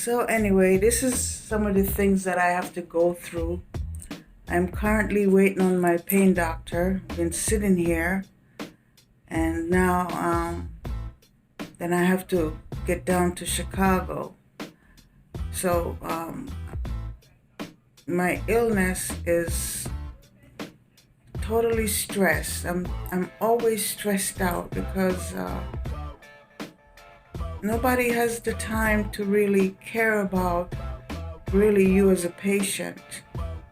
So anyway, this is some of the things that I have to go through. I'm currently waiting on my pain doctor. Been sitting here, and now then I have to get down to Chicago. So my illness is totally stressed. I'm always stressed out because nobody has the time to really care about really you as a patient.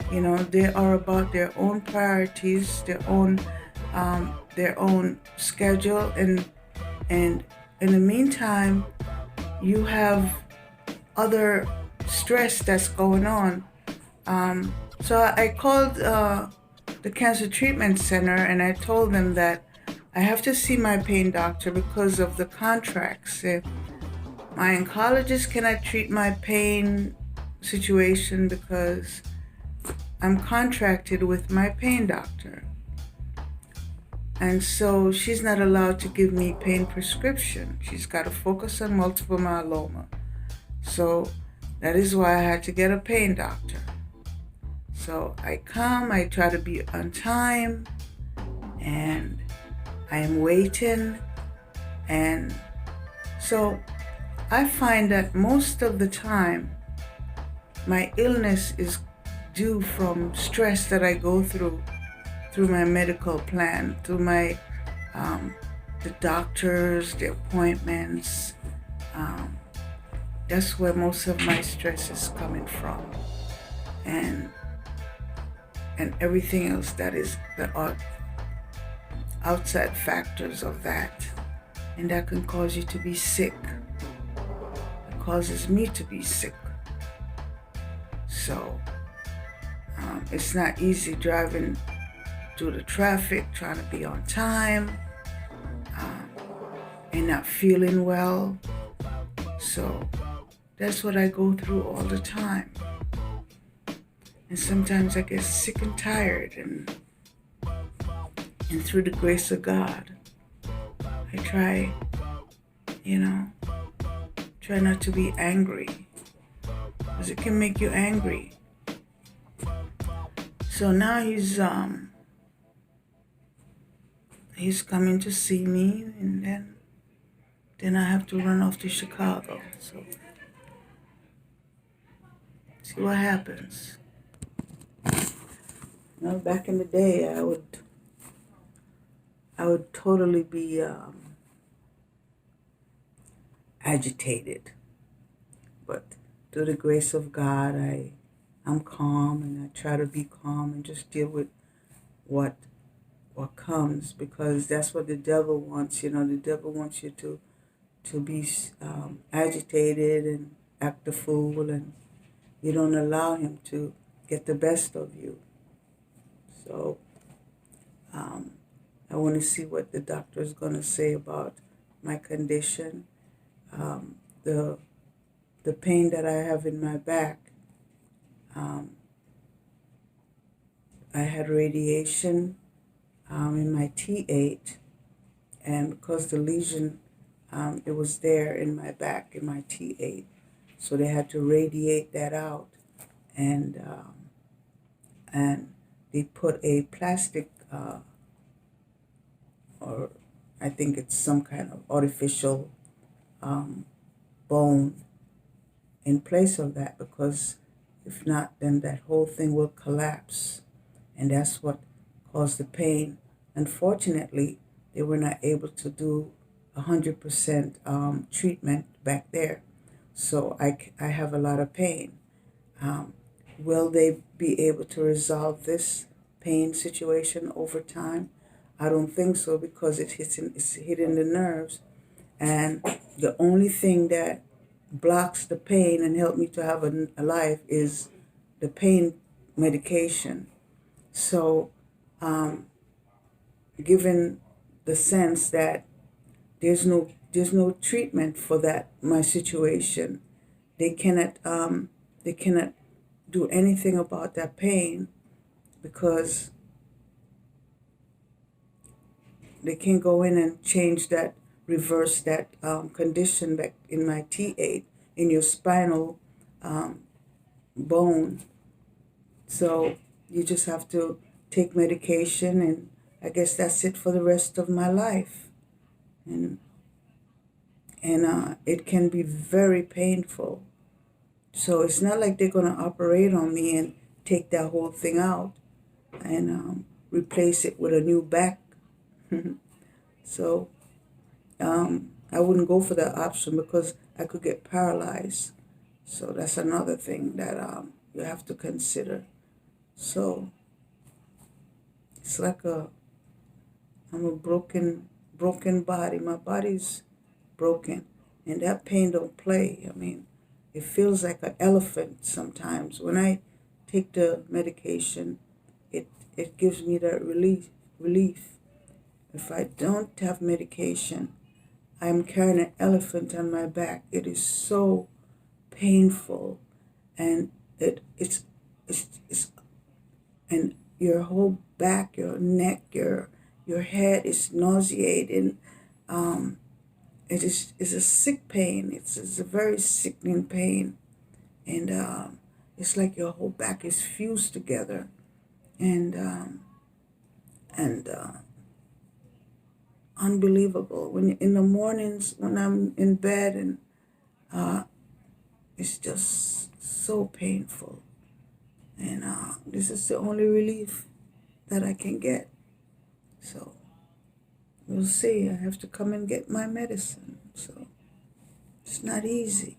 You know, they are about their own priorities, their own schedule, and in the meantime, you have other stress that's going on. So I called the Cancer Treatment Center and I told them that I have to see my pain doctor because of the contracts. My oncologist cannot treat my pain situation because I'm contracted with my pain doctor. And so she's not allowed to give me pain prescription. She's got to focus on multiple myeloma. So that is why I had to get a pain doctor. So I come, I try to be on time, and I am waiting. And so I find that most of the time, my illness is due from stress that I go through my medical plan, through my the doctors, the appointments. That's where most of my stress is coming from, and everything else that are outside factors of that, and that can cause you to be sick. It causes me to be sick. So it's not easy driving through the traffic, trying to be on time, and not feeling well. So that's what I go through all the time. And sometimes I get sick and tired, and through the grace of God, I try not to be angry, because it can make you angry. So now he's coming to see me, and then I have to run off to Chicago. So see what happens. Back in the day, I would totally be agitated, but through the grace of God, I'm calm, and I try to be calm and just deal with what comes, because that's what the devil wants. The devil wants you to be agitated and act a fool, and you don't allow him to get the best of you. So I want to see what the doctor is going to say about my condition. The pain that I have in my back. I had radiation in my T8, and because the lesion, it was there in my back, in my T8, so they had to radiate that out, and they put a plastic, or I think it's some kind of artificial bone in place of that, because if not, then that whole thing will collapse, and that's what caused the pain. Unfortunately, they were not able to do 100% treatment back there, so I have a lot of pain. Will they be able to resolve this pain situation over time? I don't think so, because it's hitting the nerves, and the only thing that blocks the pain and help me to have a life is the pain medication. So given the sense that there's no treatment for that, my situation, they cannot do anything about that pain, because they can go in and change that, reverse that condition back in my T8, in your spinal bone. So you just have to take medication, and I guess that's it for the rest of my life. And it can be very painful. So it's not like they're going to operate on me and take that whole thing out and replace it with a new back. So I wouldn't go for that option because I could get paralyzed. So that's another thing that you have to consider. So it's like I'm a broken body. My body's broken, and that pain don't play. I mean, it feels like an elephant sometimes. When I take the medication, it gives me that relief. If I don't have medication, I'm carrying an elephant on my back. It is so painful, and it's and your whole back, your neck, your head is nauseating. It's a sick pain. It's a very sickening pain, and it's like your whole back is fused together, and and unbelievable. When in the mornings when I'm in bed, and it's just so painful, and this is the only relief that I can get. So we'll see. I have to come and get my medicine. So it's not easy.